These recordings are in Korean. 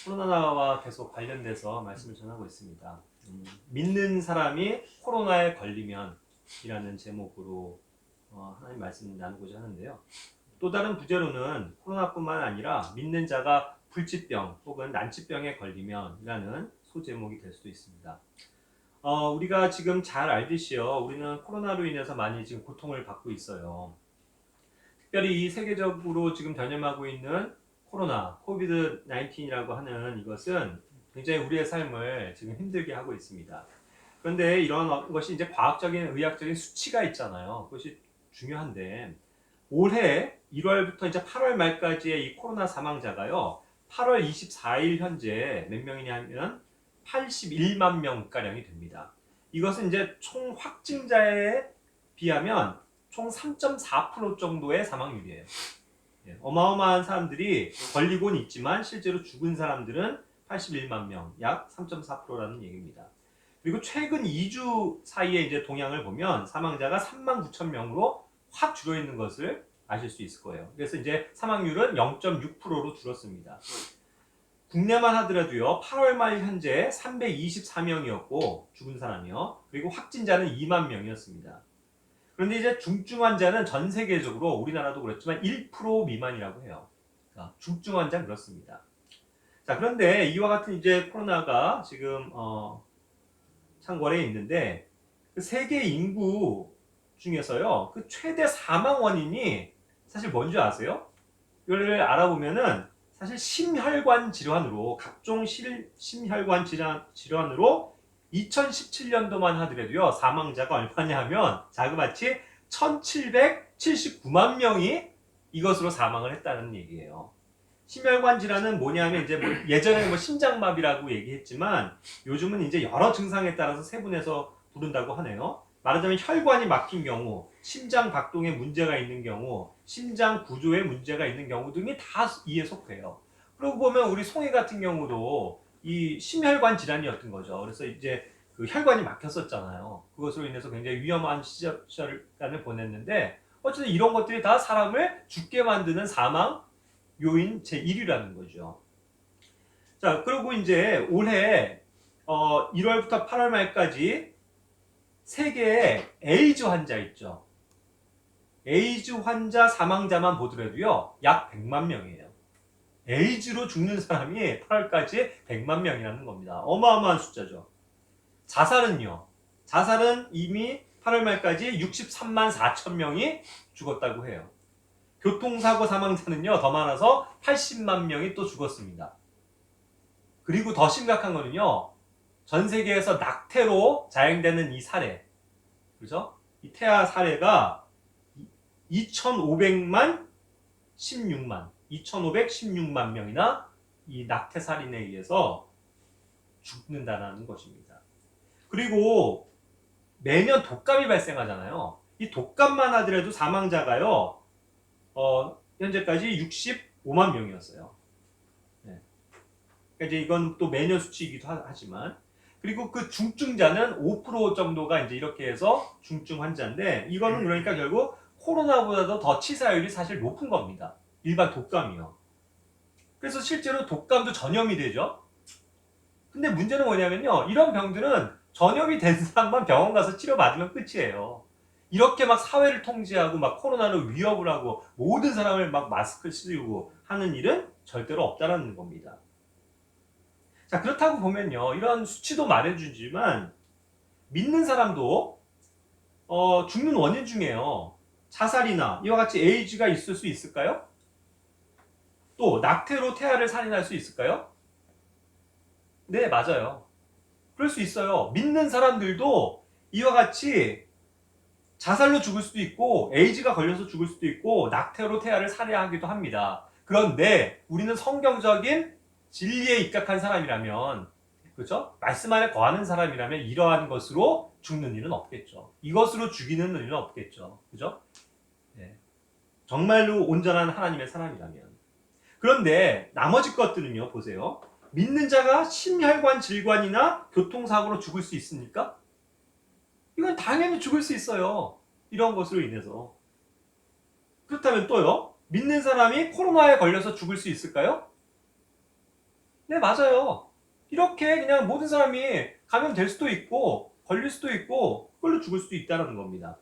코로나와 계속 관련돼서 말씀을 전하고 있습니다. 믿는 사람이 코로나에 걸리면 이라는 제목으로 하나님 말씀 나누고자 하는데요. 또 다른 부제로는 코로나뿐만 아니라 믿는 자가 불치병 혹은 난치병에 걸리면 이라는 소제목이 될 수도 있습니다. 우리가 지금 잘 알듯이요. 우리는 코로나로 인해서 많이 지금 고통을 받고 있어요. 특별히 이 세계적으로 지금 전염하고 있는 코로나, 코비드 19이라고 하는 이것은 굉장히 우리의 삶을 지금 힘들게 하고 있습니다. 그런데 이런 것이 이제 과학적인, 의학적인 수치가 있잖아요. 그것이 중요한데, 올해 1월부터 이제 8월 말까지의 이 코로나 사망자가요, 8월 24일 현재 몇 명이냐면 81만 명가량이 됩니다. 이것은 이제 총 확진자에 비하면 총 3.4% 정도의 사망률이에요. 어마어마한 사람들이 걸리곤 있지만 실제로 죽은 사람들은 81만 명, 약 3.4%라는 얘기입니다. 그리고 최근 2주 사이에 이제 동향을 보면 사망자가 3만 9천 명으로 확 줄어 있는 것을 아실 수 있을 거예요. 그래서 이제 사망률은 0.6%로 줄었습니다. 국내만 하더라도요, 8월 말 현재 324명이었고 죽은 사람이요. 그리고 확진자는 2만 명이었습니다. 그런데 이제 중증 환자는 전 세계적으로 우리나라도 그렇지만 1% 미만이라고 해요. 중증 환자는 그렇습니다. 자, 그런데 이와 같은 이제 코로나가 지금 창궐에 있는데 그 세계 인구 중에서요, 그 최대 사망 원인이 사실 뭔지 아세요? 이걸 알아보면은 사실 심혈관 질환으로 각종 심혈관 질환으로 2017년도만 하더라도요, 사망자가 얼마냐 하면 자그마치 1779만 명이 이것으로 사망을 했다는 얘기예요. 심혈관 질환은 뭐냐면 이제 예전에 심장마비라고 얘기했지만 요즘은 이제 여러 증상에 따라서 세분해서 부른다고 하네요. 말하자면 혈관이 막힌 경우, 심장 박동에 문제가 있는 경우, 심장 구조에 문제가 있는 경우 등이 다 이에 속해요. 그러고 보면 우리 송이 같은 경우도 이 심혈관 질환이었던 거죠. 그래서 이제 그 혈관이 막혔었잖아요. 그것으로 인해서 굉장히 위험한 시절을 보냈는데 어쨌든 이런 것들이 다 사람을 죽게 만드는 사망 요인 제1위라는 거죠. 자, 그리고 이제 올해 1월부터 8월 말까지 세계에 에이즈 환자 있죠. 에이즈 환자 사망자만 보더라도요, 약 100만 명이에요. 에이즈로 죽는 사람이 8월까지 100만 명이라는 겁니다. 어마어마한 숫자죠. 자살은요. 자살은 이미 8월 말까지 63만 4천 명이 죽었다고 해요. 교통사고 사망자는요, 더 많아서 80만 명이 또 죽었습니다. 그리고 더 심각한 거는요, 전 세계에서 낙태로 자행되는 이 사례, 그죠? 이 태아 사례가 2,516만 2,516만 명이나 이 낙태 살인에 의해서 죽는다는 것입니다. 그리고 매년 독감이 발생하잖아요. 이 독감만 하더라도 사망자가요, 현재까지 65만 명이었어요. 네. 그러니까 이제 이건 또 매년 수치이기도 하지만, 그리고 그 중증자는 5% 정도가 이제 이렇게 해서 중증 환자인데, 이거는 그러니까 결국 코로나보다도 더 치사율이 사실 높은 겁니다. 일반 독감이요. 그래서 실제로 독감도 전염이 되죠. 근데 문제는 뭐냐면요, 이런 병들은 전염이 된 사람만 병원 가서 치료받으면 끝이에요. 이렇게 막 사회를 통제하고 막 코로나로 위협을 하고 모든 사람을 막 마스크 쓰고 하는 일은 절대로 없다라는 겁니다. 자, 그렇다고 보면요, 이런 수치도 말해주지만 믿는 사람도 죽는 원인 중에요, 자살이나 이와 같이 에이즈가 있을 수 있을까요? 또 낙태로 태아를 살인할 수 있을까요? 네, 맞아요. 그럴 수 있어요. 믿는 사람들도 이와 같이 자살로 죽을 수도 있고 에이즈가 걸려서 죽을 수도 있고 낙태로 태아를 살해하기도 합니다. 그런데 우리는 성경적인 진리에 입각한 사람이라면, 그렇죠? 말씀 안에 거하는 사람이라면 이러한 것으로 죽는 일은 없겠죠. 이것으로 죽이는 일은 없겠죠. 그죠? 네. 정말로 온전한 하나님의 사람이라면. 그런데 나머지 것들은요, 보세요. 믿는 자가 심혈관 질환이나 교통사고로 죽을 수 있습니까? 이건 당연히 죽을 수 있어요. 이런 것으로 인해서. 그렇다면 또요, 믿는 사람이 코로나에 걸려서 죽을 수 있을까요? 네, 맞아요. 이렇게 그냥 모든 사람이 감염될 수도 있고 걸릴 수도 있고 그걸로 죽을 수도 있다는 겁니다.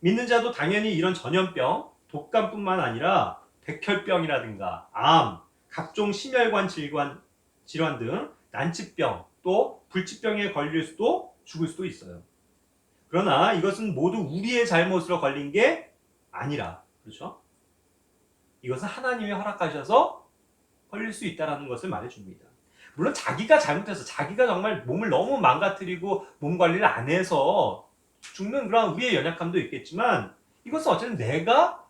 믿는 자도 당연히 이런 전염병, 독감뿐만 아니라 백혈병이라든가 암, 각종 심혈관 질환 등 난치병, 또 불치병에 걸릴 수도 죽을 수도 있어요. 그러나 이것은 모두 우리의 잘못으로 걸린 게 아니라, 그렇죠? 이것은 하나님이 허락하셔서 걸릴 수 있다는 것을 말해줍니다. 물론 자기가 잘못해서 자기가 정말 몸을 너무 망가뜨리고 몸 관리를 안 해서 죽는 그런 우리의 연약함도 있겠지만 이것은 어쨌든 내가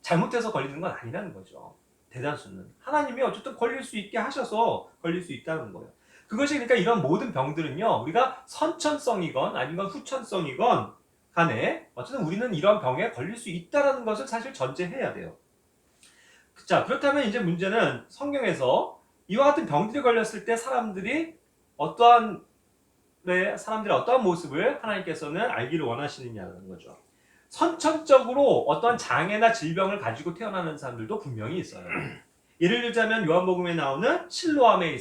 잘못해서 걸리는 건 아니라는 거죠. 대다수는 하나님이 어쨌든 걸릴 수 있게 하셔서 걸릴 수 있다는 거예요. 그것이 그러니까 이런 모든 병들은요, 우리가 선천성이건 아니면 후천성이건 간에 어쨌든 우리는 이런 병에 걸릴 수 있다는 것을 사실 전제해야 돼요. 자, 그렇다면 이제 문제는 성경에서 이와 같은 병들이 걸렸을 때 사람들의 어떠한 모습을 하나님께서는 알기를 원하시느냐는 거죠. 선천적으로 어떠한 장애나 질병을 가지고 태어나는 사람들도 분명히 있어요. 예를 들자면 요한복음에 나오는 실로암에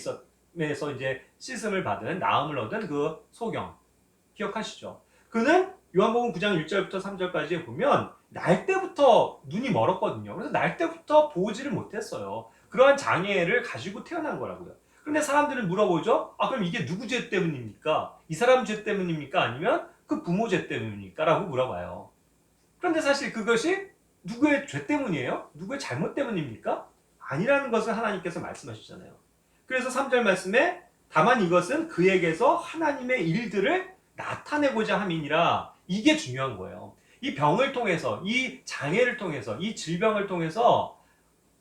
에서 이제 씻음을 받은 나음을 얻은 그 소경 기억하시죠? 그는 요한복음 9장 1절부터 3절까지 보면 날 때부터 눈이 멀었거든요. 그래서 날 때부터 보지를 못했어요. 그러한 장애를 가지고 태어난 거라고요. 그런데 사람들은 물어보죠. 아, 그럼 이게 누구 죄 때문입니까? 이 사람 죄 때문입니까? 아니면 그 부모 죄 때문입니까? 라고 물어봐요. 그런데 사실 그것이 누구의 죄 때문이에요? 누구의 잘못 때문입니까? 아니라는 것을 하나님께서 말씀하시잖아요. 그래서 3절 말씀에 다만 이것은 그에게서 하나님의 일들을 나타내고자 함이니라. 이게 중요한 거예요. 이 병을 통해서, 이 장애를 통해서, 이 질병을 통해서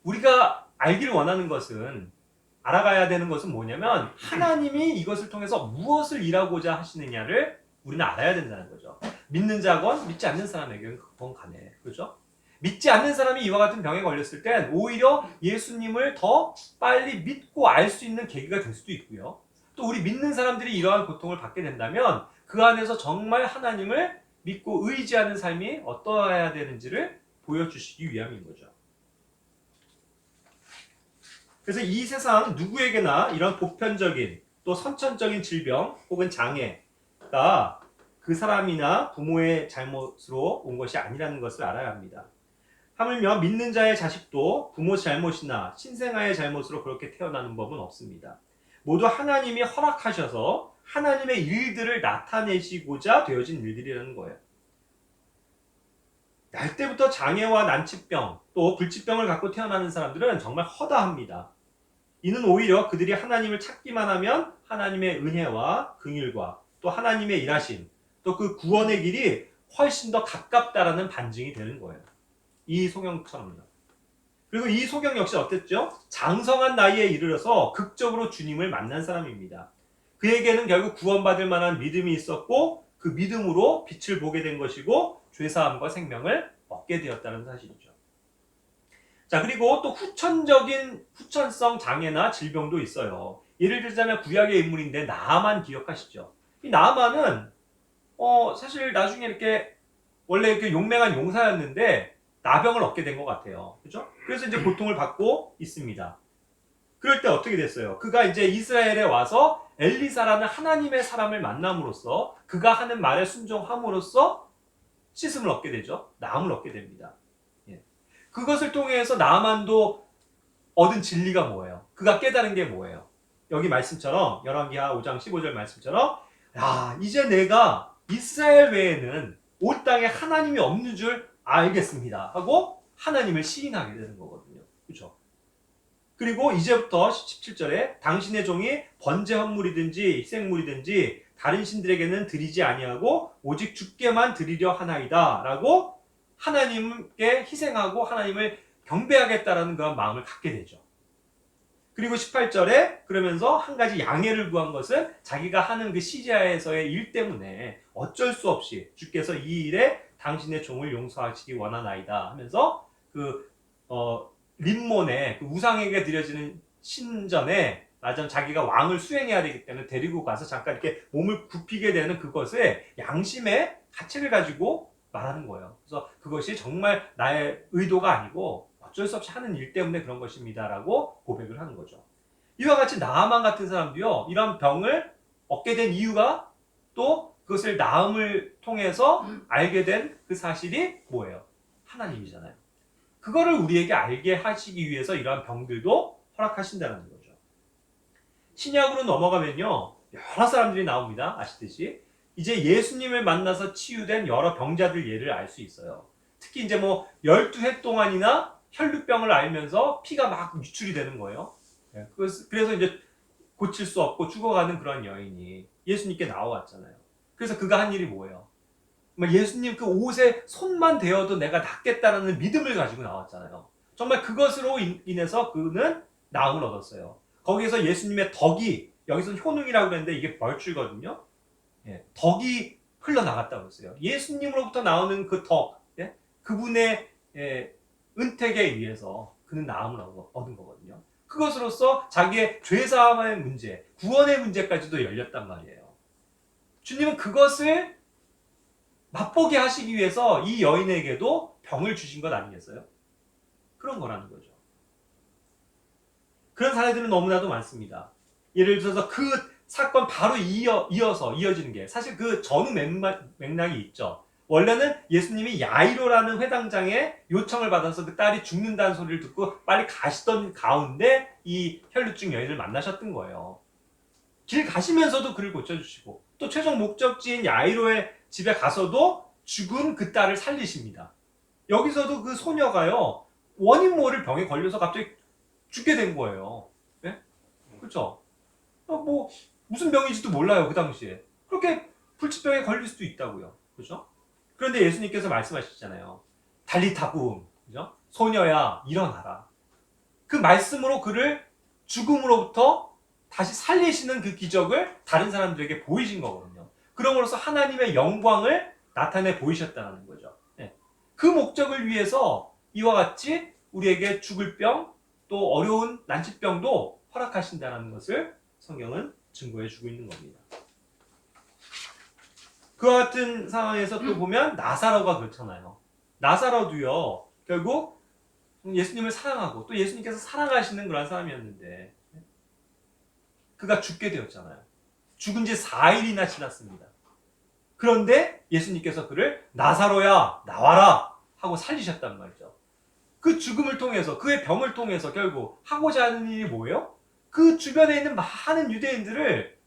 우리가 알기를 원하는 것은, 알아가야 되는 것은 뭐냐면 하나님이 이것을 통해서 무엇을 일하고자 하시느냐를 우리는 알아야 된다는 거죠. 믿는 자건 믿지 않는 사람에게는 그건 간에, 그렇죠? 믿지 않는 사람이 이와 같은 병에 걸렸을 땐 오히려 예수님을 더 빨리 믿고 알 수 있는 계기가 될 수도 있고요. 또 우리 믿는 사람들이 이러한 고통을 받게 된다면 그 안에서 정말 하나님을 믿고 의지하는 삶이 어떠해야 되는지를 보여주시기 위함인 거죠. 그래서 이 세상 누구에게나 이런 보편적인 또 선천적인 질병 혹은 장애가 그 사람이나 부모의 잘못으로 온 것이 아니라는 것을 알아야 합니다. 하물며 믿는 자의 자식도 부모 잘못이나 신생아의 잘못으로 그렇게 태어나는 법은 없습니다. 모두 하나님이 허락하셔서 하나님의 일들을 나타내시고자 되어진 일들이라는 거예요. 날 때부터 장애와 난치병 또 불치병을 갖고 태어나는 사람들은 정말 허다합니다. 이는 오히려 그들이 하나님을 찾기만 하면 하나님의 은혜와 긍휼과 또 하나님의 일하심 또 그 구원의 길이 훨씬 더 가깝다라는 반증이 되는 거예요. 이 소경처럼요. 그리고 이 소경 역시 어땠죠? 장성한 나이에 이르러서 극적으로 주님을 만난 사람입니다. 그에게는 결국 구원받을 만한 믿음이 있었고 그 믿음으로 빛을 보게 된 것이고 죄사함과 생명을 얻게 되었다는 사실이죠. 자, 그리고 또 후천성 장애나 질병도 있어요. 예를 들자면 구약의 인물인데 나아만 기억하시죠? 이 나아만은 사실 나중에 이렇게 원래 이렇게 용맹한 용사였는데 나병을 얻게 된 것 같아요. 그죠? 그래서 이제 고통을 받고 있습니다. 그럴 때 어떻게 됐어요? 그가 이제 이스라엘에 와서 엘리사라는 하나님의 사람을 만남으로써 그가 하는 말에 순종함으로써 씻음을 얻게 되죠. 나음을 얻게 됩니다. 그것을 통해서 나아만도 얻은 진리가 뭐예요? 그가 깨달은 게 뭐예요? 여기 말씀처럼 열왕기하 5장 15절 말씀처럼 이제 내가 이스라엘 외에는 온 땅에 하나님이 없는 줄 알겠습니다 하고 하나님을 시인하게 되는 거거든요. 그렇죠? 그리고 이제부터 17절에 당신의 종이 번제 헌물이든지 희생물이든지 다른 신들에게는 드리지 아니하고 오직 주께만 드리려 하나이다 라고 하나님께 희생하고 하나님을 경배하겠다라는 그런 마음을 갖게 되죠. 그리고 18절에 그러면서 한 가지 양해를 구한 것은 자기가 하는 그 시리아에서의 일 때문에 어쩔 수 없이 주께서 이 일에 당신의 종을 용서하시기 원하나이다 하면서 림몬의 그 우상에게 드려지는 신전에 자기가 왕을 수행해야 되기 때문에 데리고 가서 잠깐 이렇게 몸을 굽히게 되는 그것에 양심의 가책을 가지고 말하는 거예요. 그래서 그것이 정말 나의 의도가 아니고 어쩔 수 없이 하는 일 때문에 그런 것입니다라고 고백을 하는 거죠. 이와 같이 나아만 같은 사람도요, 이런 병을 얻게 된 이유가 또 그것을 나음을 통해서 알게 된 그 사실이 뭐예요? 하나님이잖아요. 그거를 우리에게 알게 하시기 위해서 이러한 병들도 허락하신다는 거죠. 신약으로 넘어가면요, 여러 사람들이 나옵니다. 아시듯이. 이제 예수님을 만나서 치유된 여러 병자들 예를 알 수 있어요. 특히 이제 12해 동안이나 혈루병을 앓면서 피가 막 유출이 되는 거예요. 그래서 이제 고칠 수 없고 죽어가는 그런 여인이 예수님께 나와왔잖아요. 그래서 그가 한 일이 뭐예요? 예수님 그 옷에 손만 대어도 내가 낫겠다라는 믿음을 가지고 나왔잖아요. 정말 그것으로 인해서 그는 나음을 얻었어요. 거기에서 예수님의 덕이, 여기서는 효능이라고 그랬는데 이게 벌줄거든요. 덕이 흘러나갔다고 했어요. 예수님으로부터 나오는 그 덕, 그분의 은택에 의해서 그는 나음을 얻은 거거든요. 그것으로서 자기의 죄사함의 문제, 구원의 문제까지도 열렸단 말이에요. 주님은 그것을 맛보게 하시기 위해서 이 여인에게도 병을 주신 것 아니겠어요? 그런 거라는 거죠. 그런 사례들은 너무나도 많습니다. 예를 들어서 그 사건 바로 이어지는 게 사실 그 전후 맥락이 있죠. 원래는 예수님이 야이로라는 회당장에 요청을 받아서 그 딸이 죽는다는 소리를 듣고 빨리 가시던 가운데 이 혈루증 여인을 만나셨던 거예요. 길 가시면서도 그를 고쳐주시고 또 최종 목적지인 야이로의 집에 가서도 죽은 그 딸을 살리십니다. 여기서도 그 소녀가요, 원인 모를 병에 걸려서 갑자기 죽게 된 거예요. 네? 그렇죠? 무슨 병인지도 몰라요, 그 당시에. 그렇게 불치병에 걸릴 수도 있다고요. 그렇죠? 그런데 예수님께서 말씀하시잖아요. 달리타쿰, 그죠? 소녀야, 일어나라. 그 말씀으로 그를 죽음으로부터 다시 살리시는 그 기적을 다른 사람들에게 보이신 거거든요. 그럼으로써 하나님의 영광을 나타내 보이셨다는 거죠. 네. 그 목적을 위해서 이와 같이 우리에게 죽을 병, 또 어려운 난치병도 허락하신다는 것을 성경은 증거해 주고 있는 겁니다. 그와 같은 상황에서 또 보면 나사로가 그렇잖아요. 나사로도요, 결국 예수님을 사랑하고 또 예수님께서 사랑하시는 그런 사람이었는데 그가 죽게 되었잖아요. 죽은 지 4일이나 지났습니다. 그런데 예수님께서 그를 나사로야 나와라 하고 살리셨단 말이죠. 그 죽음을 통해서, 그의 병을 통해서 결국 하고자 하는 일이 뭐예요? 그 주변에 있는 많은 유대인들을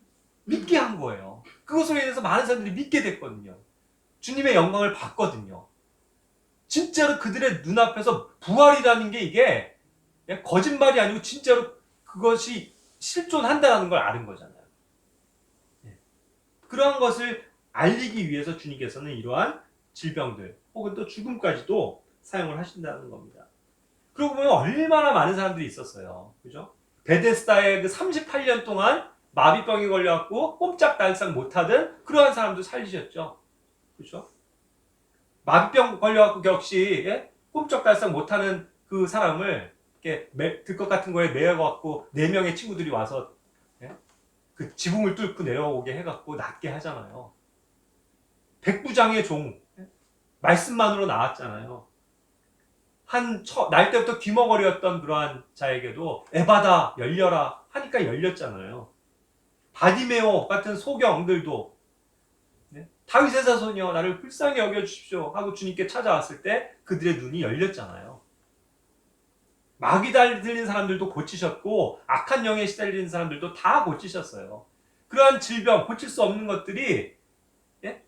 믿게 한 거예요. 그것으로 인해서 많은 사람들이 믿게 됐거든요. 주님의 영광을 봤거든요. 진짜로 그들의 눈앞에서 부활이라는 게 이게 거짓말이 아니고 진짜로 그것이 실존한다는 걸 아는 거잖아요. 그러한 것을 알리기 위해서 주님께서는 이러한 질병들 혹은 또 죽음까지도 사용을 하신다는 겁니다. 그러고 보면 얼마나 많은 사람들이 있었어요. 그죠? 베데스다에 그 38년 동안 마비병에 걸려갖고 꼼짝달싹 못하던 그러한 사람도 살리셨죠. 그렇죠? 마비병 걸려갖고 역시 꼼짝달싹 못하는 그 사람을 이렇게 들것 같은 거에 매여갖고 4명의 친구들이 와서 그 지붕을 뚫고 내려오게 해갖고 낫게 하잖아요. 백부장의 종, 말씀만으로 나왔잖아요. 날 때부터 귀머거리였던 그러한 자에게도 에바다 열려라 하니까 열렸잖아요. 바디메오 같은 소경들도 다윗의 자손이여 나를 불쌍히 여겨주십시오 하고 주님께 찾아왔을 때 그들의 눈이 열렸잖아요. 마귀 달린 사람들도 고치셨고 악한 영에 시달리는 사람들도 다 고치셨어요. 그러한 질병, 고칠 수 없는 것들이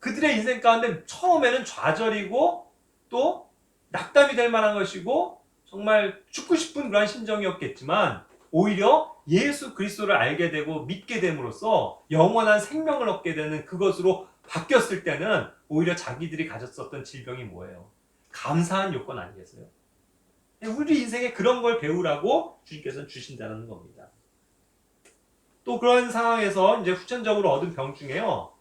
그들의 인생 가운데 처음에는 좌절이고 또 낙담이 될 만한 것이고 정말 죽고 싶은 그런 심정이었겠지만 오히려 예수 그리스도를 알게 되고 믿게 됨으로써 영원한 생명을 얻게 되는 그것으로 바뀌었을 때는 오히려 자기들이 가졌었던 질병이 뭐예요? 감사한 요건 아니겠어요? 우리 인생에 그런 걸 배우라고 주님께서는 주신다는 겁니다. 또 그런 상황에서 이제 후천적으로 얻은 병 중에요.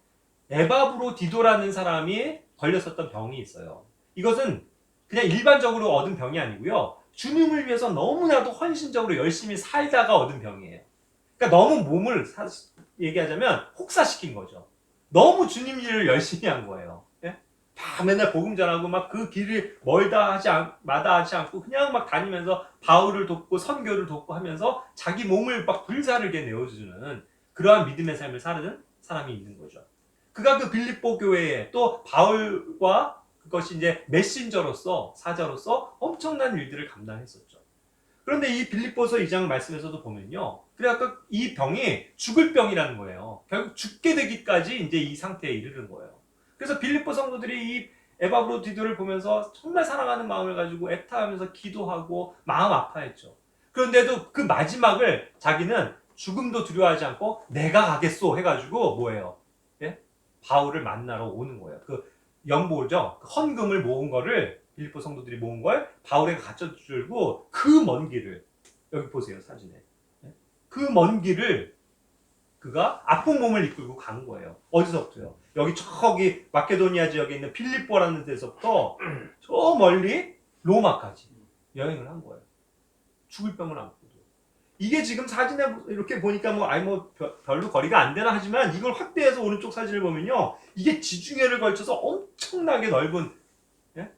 에바브로디도라는 사람이 걸렸었던 병이 있어요. 이것은 그냥 일반적으로 얻은 병이 아니고요. 주님을 위해서 너무나도 헌신적으로 열심히 살다가 얻은 병이에요. 그러니까 너무 몸을 얘기하자면 혹사시킨 거죠. 너무 주님 일을 열심히 한 거예요. 막 맨날 복음 전하고 막 그 길을 마다하지 않고 그냥 막 다니면서 바울을 돕고 선교를 돕고 하면서 자기 몸을 막 불사르게 내어주는 그러한 믿음의 삶을 사는 사람이 있는 거죠. 그가 그 빌립보 교회에 또 바울과 그것이 이제 메신저로서 사자로서 엄청난 일들을 감당했었죠. 그런데 이 빌립보서 2장 말씀에서도 보면요. 그래갖고 이 병이 죽을 병이라는 거예요. 결국 죽게 되기까지 이제 이 상태에 이르는 거예요. 그래서 빌립보 성도들이 이 에바브로디도를 보면서 정말 사랑하는 마음을 가지고 애타하면서 기도하고 마음 아파했죠. 그런데도 그 마지막을 자기는 죽음도 두려워하지 않고 내가 가겠소 해가지고 뭐예요? 예? 바울을 만나러 오는 거예요. 그 연보죠. 그 헌금을 모은 거를 빌립보 성도들이 모은 걸 바울에게 갖다 주고 그 먼 길을 여기 보세요 사진에 그 먼 길을 그가 아픈 몸을 이끌고 간 거예요. 어디서부터요? 여기 저기 마케도니아 지역에 있는 빌립보라는 데서부터 저 멀리 로마까지 여행을 한 거예요. 죽을 병을 안고도. 이게 지금 사진에 이렇게 보니까 별로 거리가 안 되나 하지만 이걸 확대해서 오른쪽 사진을 보면요. 이게 지중해를 걸쳐서 엄청나게 넓은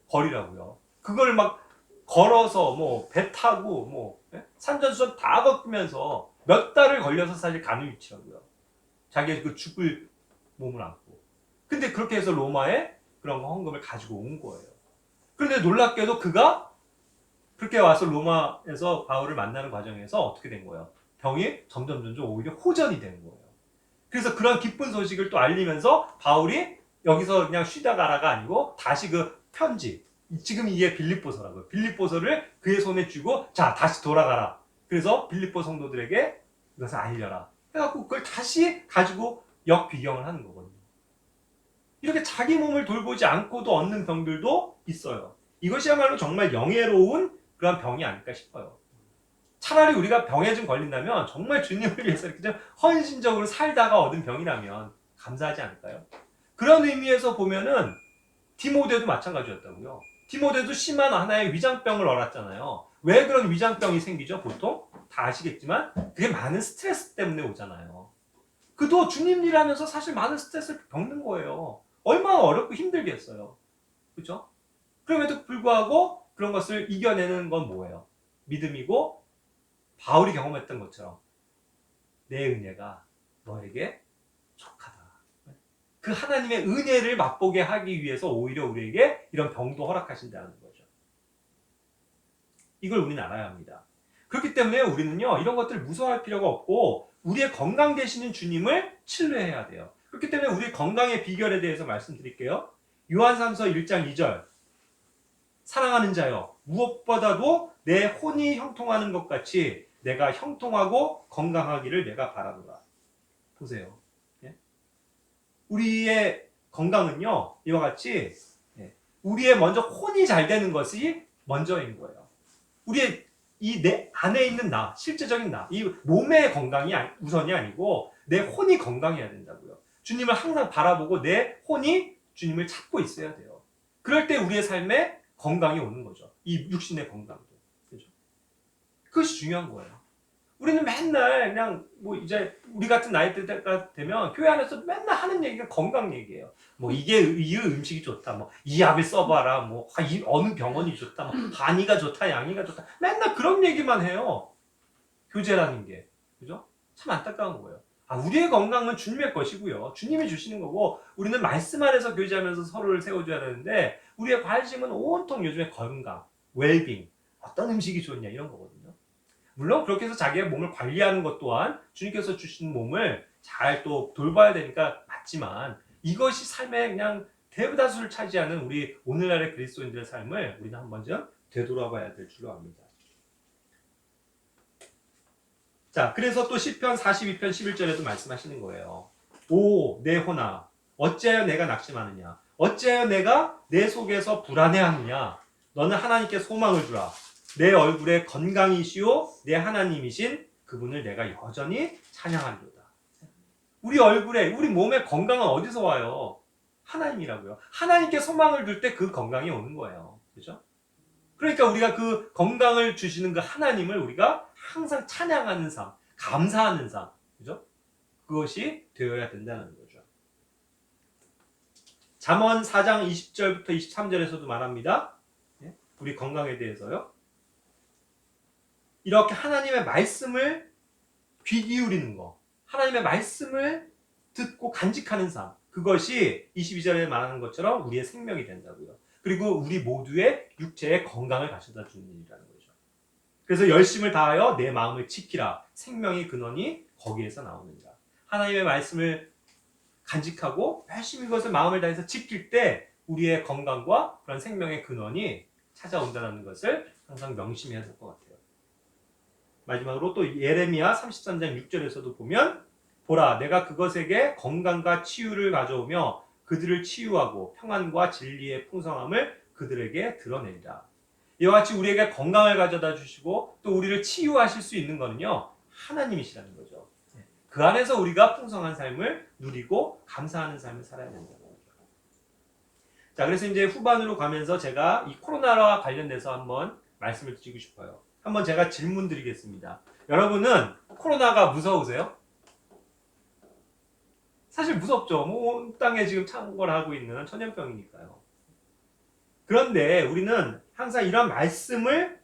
거리라고요. 그걸 막 걸어서 배 타고 산전수전 다 걷으면서 몇 달을 걸려서 사실 가는 위치라고요. 자기의 그 죽을 몸을 안고. 근데 그렇게 해서 로마에 그런 헌금을 가지고 온 거예요. 그런데 놀랍게도 그가 그렇게 와서 로마에서 바울을 만나는 과정에서 어떻게 된 거예요? 병이 점점 오히려 호전이 되는 거예요. 그래서 그런 기쁜 소식을 또 알리면서 바울이 여기서 그냥 쉬다 가라가 아니고 다시 그 편지, 지금 이게 빌립보서라고요. 빌립보서를 그의 손에 쥐고 자 다시 돌아가라. 그래서 빌립보 성도들에게 이것을 알려라. 해갖고 그걸 다시 가지고 역비경을 하는 거거든요. 이렇게 자기 몸을 돌보지 않고도 얻는 병들도 있어요. 이것이야말로 정말 영예로운 그런 병이 아닐까 싶어요. 차라리 우리가 병에 좀 걸린다면 정말 주님을 위해서 이렇게 좀 헌신적으로 살다가 얻은 병이라면 감사하지 않을까요? 그런 의미에서 보면은 디모데도 마찬가지였다고요. 디모데도 심한 하나의 위장병을 앓았잖아요. 왜 그런 위장병이 생기죠? 보통 다 아시겠지만 그게 많은 스트레스 때문에 오잖아요. 그도 주님 일하면서 사실 많은 스트레스를 겪는 거예요. 얼마나 어렵고 힘들겠어요. 그렇죠? 그럼에도 불구하고 그런 것을 이겨내는 건 뭐예요? 믿음이고 바울이 경험했던 것처럼 내 은혜가 너에게 족하다. 그 하나님의 은혜를 맛보게 하기 위해서 오히려 우리에게 이런 병도 허락하신다는 거죠. 이걸 우리는 알아야 합니다. 그렇기 때문에 우리는요, 이런 것들을 무서워할 필요가 없고 우리의 건강 되시는 주님을 신뢰해야 돼요. 그렇기 때문에 우리의 건강의 비결에 대해서 말씀드릴게요. 요한삼서 1장 2절 사랑하는 자여 무엇보다도 내 혼이 형통하는 것 같이 내가 형통하고 건강하기를 내가 바라노라. 보세요. 우리의 건강은요, 이와 같이 우리의 먼저 혼이 잘 되는 것이 먼저인 거예요. 우리의 이 내 안에 있는 나, 실제적인 나, 이 몸의 건강이 우선이 아니고 내 혼이 건강해야 된다고요. 주님을 항상 바라보고 내 혼이 주님을 찾고 있어야 돼요. 그럴 때 우리의 삶에 건강이 오는 거죠. 이 육신의 건강도. 그렇죠? 그것이 중요한 거예요. 우리는 맨날 그냥 이제 우리 같은 나이대가 되면 교회 안에서 맨날 하는 얘기가 건강 얘기예요. 이게 이 음식이 좋다. 이 약을 써봐라. 이 어느 병원이 좋다. 한의가 좋다. 양의가 좋다. 맨날 그런 얘기만 해요. 교제라는 게. 그죠? 참 안타까운 거예요. 우리의 건강은 주님의 것이고요. 주님이 주시는 거고 우리는 말씀 안에서 교제하면서 서로를 세워줘야 되는데 우리의 관심은 온통 요즘에 건강, 웰빙, 어떤 음식이 좋냐 이런 거거든요. 물론 그렇게 해서 자기의 몸을 관리하는 것 또한 주님께서 주신 몸을 잘 또 돌봐야 되니까 맞지만 이것이 삶의 그냥 대부다수를 차지하는 우리 오늘날의 그리스도인들의 삶을 우리는 한 번쯤 되돌아봐야 될 줄로 압니다. 자, 그래서 또 시편 42편 11절에도 말씀하시는 거예요. 오, 내 혼아, 어찌하여 내가 낙심하느냐? 어찌하여 내가 내 속에서 불안해하느냐? 너는 하나님께 소망을 주라. 내 얼굴에 건강이시오 내 하나님이신 그분을 내가 여전히 찬양하리로다. 우리 얼굴에 우리 몸의 건강은 어디서 와요? 하나님이라고요. 하나님께 소망을 둘 때 그 건강이 오는 거예요. 그렇죠? 그러니까 우리가 그 건강을 주시는 그 하나님을 우리가 항상 찬양하는 삶, 감사하는 삶, 그죠? 그것이 되어야 된다는 거죠. 잠언 4장 20절부터 23절에서도 말합니다. 우리 건강에 대해서요. 이렇게 하나님의 말씀을 귀 기울이는 거, 하나님의 말씀을 듣고 간직하는 삶, 그것이 22절에 말하는 것처럼 우리의 생명이 된다고요. 그리고 우리 모두의 육체의 건강을 가져다 주는 일이라는 거죠. 그래서 열심을 다하여 내 마음을 지키라. 생명의 근원이 거기에서 나오느니라. 하나님의 말씀을 간직하고 열심히 그것을 마음을 다해서 지킬 때 우리의 건강과 그런 생명의 근원이 찾아온다는 것을 항상 명심해야 될 것 같아요. 마지막으로 또 예레미야 33장 6절에서도 보면 보라 내가 그것에게 건강과 치유를 가져오며 그들을 치유하고 평안과 진리의 풍성함을 그들에게 드러내리라. 이와 같이 우리에게 건강을 가져다 주시고 또 우리를 치유하실 수 있는 것은요 하나님이시라는 거죠. 그 안에서 우리가 풍성한 삶을 누리고 감사하는 삶을 살아야 된다는 거죠. 자, 그래서 이제 후반으로 가면서 제가 이 코로나와 관련돼서 한번 말씀을 드리고 싶어요. 한번 제가 질문 드리겠습니다. 여러분은 코로나가 무서우세요? 사실 무섭죠. 온 땅에 지금 창궐하고 있는 전염병이니까요. 그런데 우리는 항상 이런 말씀을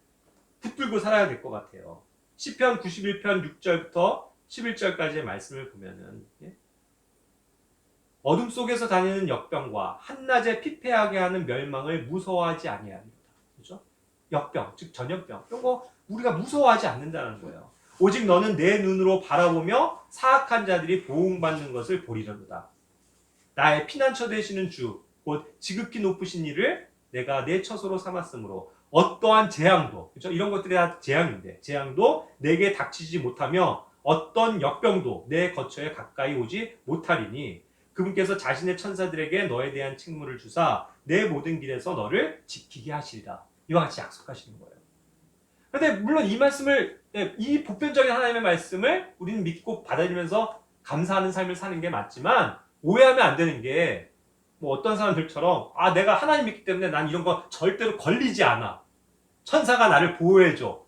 붙들고 살아야 될 것 같아요. 시편 91편 6절부터 11절까지의 말씀을 보면은 어둠 속에서 다니는 역병과 한낮에 피폐하게 하는 멸망을 무서워하지 아니하리로다. 그렇죠? 역병, 즉 전염병. 이런 거 우리가 무서워하지 않는다는 거예요. 오직 너는 내 눈으로 바라보며 사악한 자들이 보응받는 것을 보리려도다. 나의 피난처 되시는 주, 곧 지극히 높으신 이를 내가 내 처소로 삼았으므로 어떠한 재앙도, 그렇죠? 이런 것들이 다 재앙인데 재앙도 내게 닥치지 못하며 어떤 역병도 내 거처에 가까이 오지 못하리니 그분께서 자신의 천사들에게 너에 대한 책무를 주사 내 모든 길에서 너를 지키게 하시리라. 이와 같이 약속하시는 거예요. 그런데 물론 이 말씀을 이 보편적인 하나님의 말씀을 우리는 믿고 받아들이면서 감사하는 삶을 사는 게 맞지만 오해하면 안 되는 게 뭐 어떤 사람들처럼 내가 하나님 믿기 때문에 난 이런 거 절대로 걸리지 않아. 천사가 나를 보호해줘.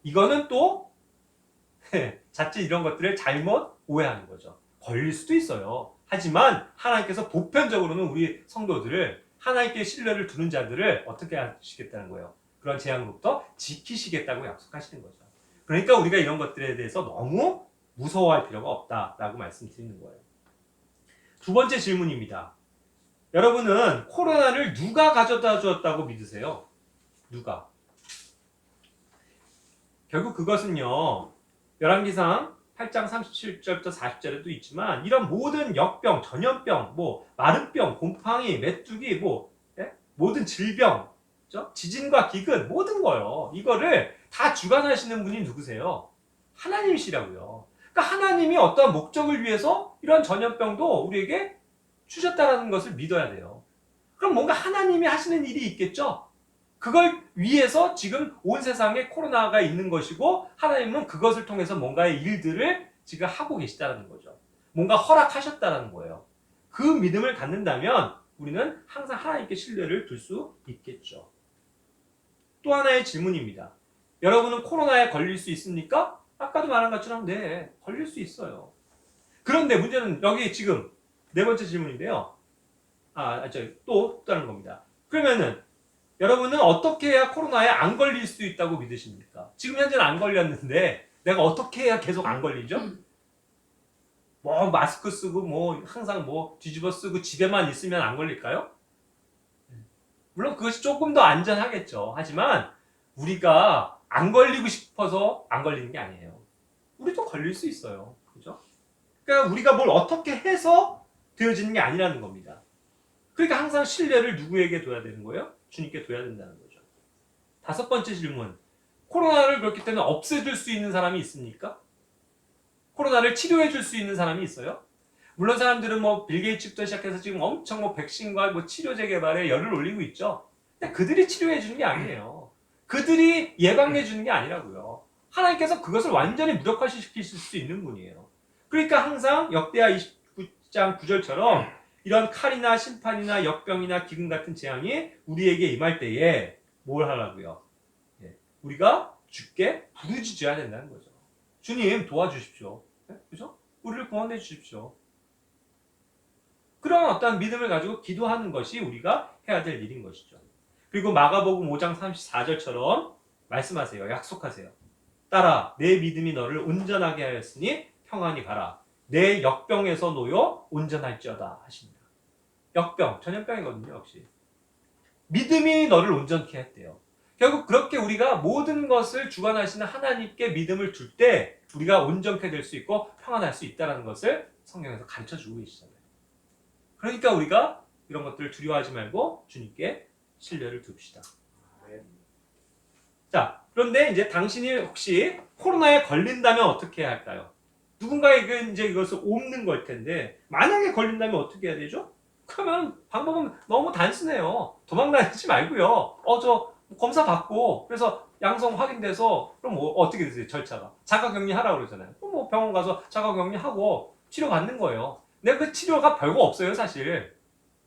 이거는 또 자칫 이런 것들을 잘못 오해하는 거죠. 걸릴 수도 있어요. 하지만 하나님께서 보편적으로는 우리 성도들을 하나님께 신뢰를 두는 자들을 어떻게 하시겠다는 거예요? 그런 재앙으로부터 지키시겠다고 약속하시는 거죠. 그러니까 우리가 이런 것들에 대해서 너무 무서워할 필요가 없다라고 말씀드리는 거예요. 두 번째 질문입니다. 여러분은 코로나를 누가 가져다 주었다고 믿으세요? 누가? 결국 그것은요. 열왕기상 8장 37절부터 40절에도 있지만 이런 모든 역병, 전염병, 마른병, 곰팡이, 메뚜기, 모든 질병, 그렇죠? 지진과 기근, 모든 거요. 이거를 다 주관하시는 분이 누구세요? 하나님이시라고요. 그러니까 하나님이 어떠한 목적을 위해서 이런 전염병도 우리에게 주셨다는 것을 믿어야 돼요. 그럼 뭔가 하나님이 하시는 일이 있겠죠? 그걸 위해서 지금 온 세상에 코로나가 있는 것이고 하나님은 그것을 통해서 뭔가의 일들을 지금 하고 계시다는 거죠. 뭔가 허락하셨다는 거예요. 그 믿음을 갖는다면 우리는 항상 하나님께 신뢰를 둘 수 있겠죠. 또 하나의 질문입니다. 여러분은 코로나에 걸릴 수 있습니까? 아까도 말한 것처럼 네, 걸릴 수 있어요. 그런데 문제는 여기 지금 네 번째 질문인데요. 또 다른 겁니다. 그러면은 여러분은 어떻게 해야 코로나에 안 걸릴 수 있다고 믿으십니까? 지금 현재는 안 걸렸는데 내가 어떻게 해야 계속 안 걸리죠? 마스크 쓰고 항상 뒤집어 쓰고 집에만 있으면 안 걸릴까요? 물론 그것이 조금 더 안전하겠죠. 하지만 우리가 안 걸리고 싶어서 안 걸리는 게 아니에요. 우리도 걸릴 수 있어요. 그죠? 그러니까 우리가 뭘 어떻게 해서 되어지는 게 아니라는 겁니다. 그러니까 항상 신뢰를 누구에게 둬야 되는 거예요? 주님께 둬야 된다는 거죠. 다섯 번째 질문. 코로나를 그렇기 때문에 없애줄 수 있는 사람이 있습니까? 코로나를 치료해 줄 수 있는 사람이 있어요? 물론 사람들은 빌 게이츠부터 시작해서 지금 엄청 백신과 치료제 개발에 열을 올리고 있죠. 근데 그들이 치료해 주는 게 아니에요. 그들이 예방해 주는 게 아니라고요. 하나님께서 그것을 완전히 무력화시킬 수 있는 분이에요. 그러니까 항상 역대하 29장 9절처럼 이런 칼이나 심판이나 역병이나 기근 같은 재앙이 우리에게 임할 때에 뭘 하라고요? 우리가 주께 부르짖어야 된다는 거죠. 주님 도와주십시오. 그죠? 우리를 구원해 주십시오. 그런 어떤 믿음을 가지고 기도하는 것이 우리가 해야 될 일인 것이죠. 그리고 마가복음 5장 34절처럼 말씀하세요. 약속하세요. 딸아, 내 믿음이 너를 온전하게 하였으니 평안히 가라. 내 역병에서 놓여 온전할지어다 하십니다. 역병, 전염병이거든요, 역시. 믿음이 너를 온전케 했대요. 결국 그렇게 우리가 모든 것을 주관하시는 하나님께 믿음을 둘 때 우리가 온전케 될 수 있고 평안할 수 있다는 것을 성경에서 가르쳐 주고 계시잖아요. 그러니까 우리가 이런 것들을 두려워하지 말고 주님께 신뢰를 둡시다. 자, 그런데 이제 당신이 혹시 코로나에 걸린다면 어떻게 해야 할까요? 누군가에게 이제 이것을 옮는 걸 텐데 만약에 걸린다면 어떻게 해야 되죠? 그러면 방법은 너무 단순해요. 도망 다니지 말고요. 저 검사 받고 그래서 양성 확인돼서 그럼 뭐 어떻게 되세요? 절차가 자가격리 하라고 그러잖아요. 그럼 뭐 병원 가서 자가격리 하고 치료 받는 거예요. 근데 그 치료가 별거 없어요, 사실.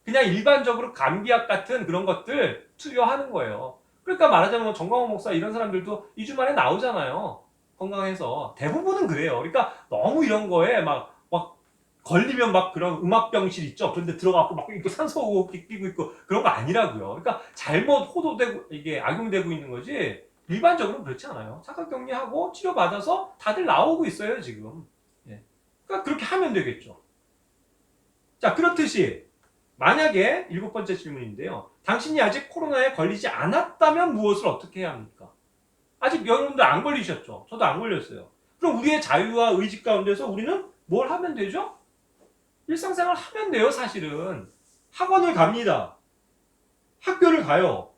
그냥 일반적으로 감기약 같은 그런 것들 투여하는 거예요. 그러니까 말하자면 정광호 목사 이런 사람들도 2주 만에 나오잖아요. 건강해서. 대부분은 그래요. 그러니까 너무 이런 거에 막 걸리면 막 그런 음압병실 있죠. 그런데 들어가고 막 산소호흡기 끼고 있고 그런 거 아니라고요. 그러니까 잘못 호도되고 이게 악용되고 있는 거지 일반적으로 그렇지 않아요. 자가격리하고 치료받아서 다들 나오고 있어요, 지금. 예. 그러니까 그렇게 하면 되겠죠. 자, 그렇듯이 만약에 7번째 질문인데요. 당신이 아직 코로나에 걸리지 않았다면 무엇을 어떻게 해야 합니까? 아직 여러분들 안 걸리셨죠? 저도 안 걸렸어요. 그럼 우리의 자유와 의지 가운데서 우리는 뭘 하면 되죠? 일상생활 하면 돼요, 사실은. 학원을 갑니다. 학교를 가요.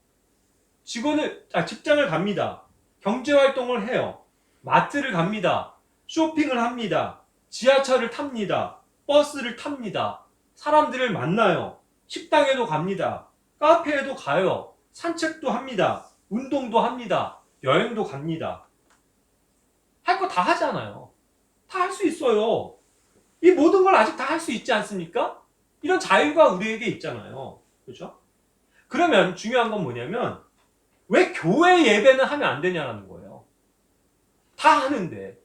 직장을 갑니다. 경제활동을 해요. 마트를 갑니다. 쇼핑을 합니다. 지하철을 탑니다. 버스를 탑니다. 사람들을 만나요. 식당에도 갑니다. 카페에도 가요. 산책도 합니다. 운동도 합니다. 여행도 갑니다. 할 거 다 하잖아요. 다 할 수 있어요. 이 모든 걸 아직 다 할 수 있지 않습니까? 이런 자유가 우리에게 있잖아요. 그렇죠? 그러면 중요한 건 뭐냐면 왜 교회 예배는 하면 안 되냐는 거예요. 다 하는데.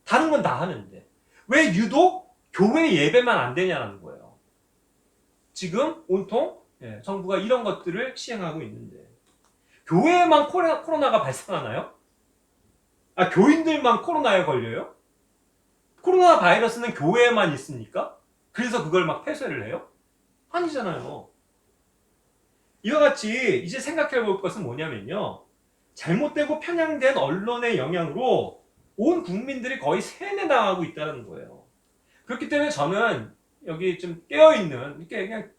다른 건 다 하는데. 왜 유독 교회 예배만 안 되냐는 거예요. 지금 온통 정부가 이런 것들을 시행하고 있는데 교회에만 코로나가 발생하나요? 교인들만 코로나에 걸려요? 코로나 바이러스는 교회에만 있습니까? 그래서 그걸 막 폐쇄를 해요? 아니잖아요. 이와 같이 이제 생각해 볼 것은 뭐냐면요. 잘못되고 편향된 언론의 영향으로 온 국민들이 거의 세뇌당하고 있다는 거예요. 그렇기 때문에 저는 여기 좀 깨어있는 이렇게 그냥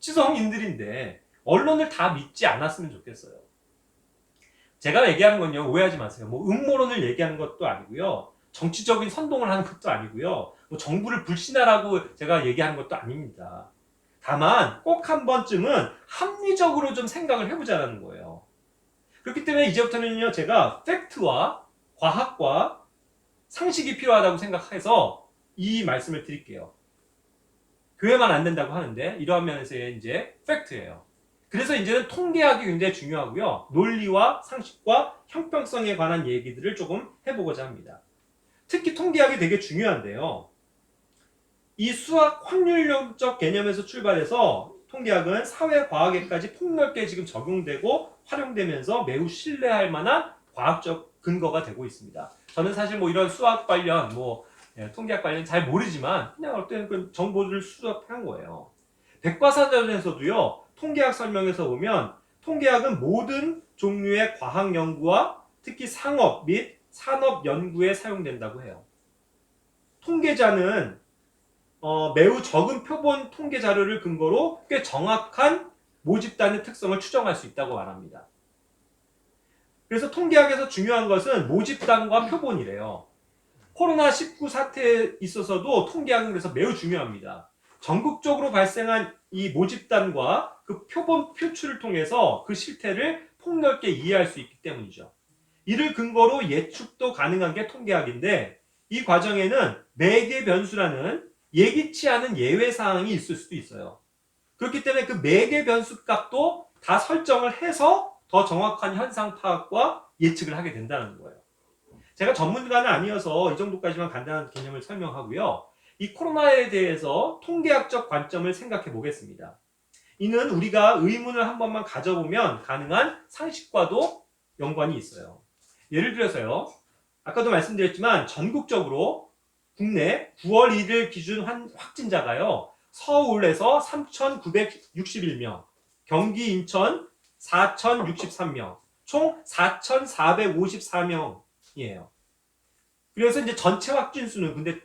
지성인들인데 언론을 다 믿지 않았으면 좋겠어요. 제가 얘기하는 건요, 오해하지 마세요. 뭐 음모론을 얘기하는 것도 아니고요. 정치적인 선동을 하는 것도 아니고요. 뭐 정부를 불신하라고 제가 얘기하는 것도 아닙니다. 다만 꼭 한 번쯤은 합리적으로 좀 생각을 해보자는 거예요. 그렇기 때문에 이제부터는요, 제가 팩트와 과학과 상식이 필요하다고 생각해서 이 말씀을 드릴게요. 교회만 안 된다고 하는데 이러한 면에서의 이제 팩트예요. 그래서 이제는 통계학이 굉장히 중요하고요. 논리와 상식과 형평성에 관한 얘기들을 조금 해보고자 합니다. 특히 통계학이 되게 중요한데요. 이 수학 확률론적 개념에서 출발해서 통계학은 사회과학에까지 폭넓게 지금 적용되고 활용되면서 매우 신뢰할 만한 과학적 근거가 되고 있습니다. 저는 사실 뭐 이런 수학 관련, 통계학 관련 잘 모르지만 그냥 어떤 그 정보를 수집한 거예요. 백과사전에서도요, 통계학 설명에서 보면 통계학은 모든 종류의 과학 연구와 특히 상업 및 산업 연구에 사용된다고 해요. 통계자는 매우 적은 표본 통계 자료를 근거로 꽤 정확한 모집단의 특성을 추정할 수 있다고 말합니다. 그래서 통계학에서 중요한 것은 모집단과 표본이래요. 코로나19 사태에 있어서도 통계학은 그래서 매우 중요합니다. 전국적으로 발생한 이 모집단과 그 표본 표출을 통해서 그 실태를 폭넓게 이해할 수 있기 때문이죠. 이를 근거로 예측도 가능한 게 통계학인데 이 과정에는 매개 변수라는 예기치 않은 예외 사항이 있을 수도 있어요. 그렇기 때문에 그 매개 변수 값도 다 설정을 해서 더 정확한 현상 파악과 예측을 하게 된다는 거예요. 제가 전문가는 아니어서 이 정도까지만 간단한 개념을 설명하고요. 이 코로나에 대해서 통계학적 관점을 생각해 보겠습니다. 이는 우리가 의문을 한 번만 가져보면 가능한 상식과도 연관이 있어요. 예를 들어서요. 아까도 말씀드렸지만 전국적으로 국내 9월 1일 기준 확진자가요. 서울에서 3,961명, 경기 인천 4,063명, 총 4,454명이에요. 그래서 이제 전체 확진 수는 근데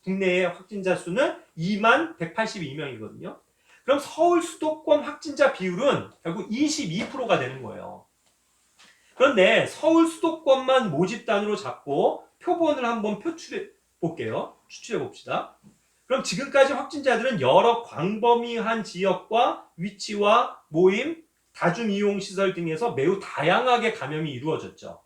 국내의 확진자 수는 2만 182명이거든요. 그럼 서울 수도권 확진자 비율은 결국 22%가 되는 거예요. 그런데 서울 수도권만 모집단으로 잡고 표본을 한번 추출해 봅시다. 그럼 지금까지 확진자들은 여러 광범위한 지역과 위치와 모임, 다중이용시설 등에서 매우 다양하게 감염이 이루어졌죠.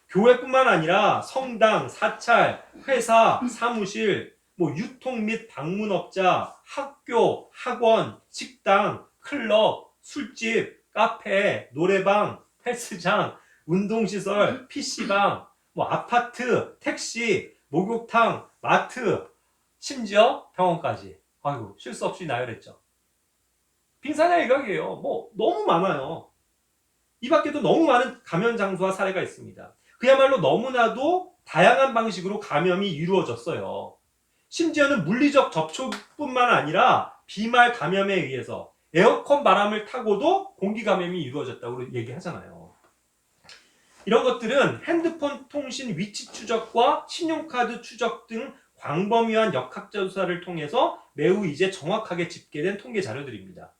교회뿐만 아니라 성당, 사찰, 회사, 사무실, 유통 및 방문업자, 학교, 학원, 식당, 클럽, 술집, 카페, 노래방, 헬스장, 운동시설, PC방, 아파트, 택시, 목욕탕, 마트, 심지어 병원까지. 아이고, 쉴 수 없이 나열했죠. 빙산의 일각이에요. 너무 많아요. 이 밖에도 너무 많은 감염 장소와 사례가 있습니다. 그야말로 너무나도 다양한 방식으로 감염이 이루어졌어요. 심지어는 물리적 접촉뿐만 아니라 비말 감염에 의해서 에어컨 바람을 타고도 공기 감염이 이루어졌다고 얘기하잖아요. 이런 것들은 핸드폰 통신 위치 추적과 신용카드 추적 등 광범위한 역학조사를 통해서 매우 이제 정확하게 집계된 통계 자료들입니다.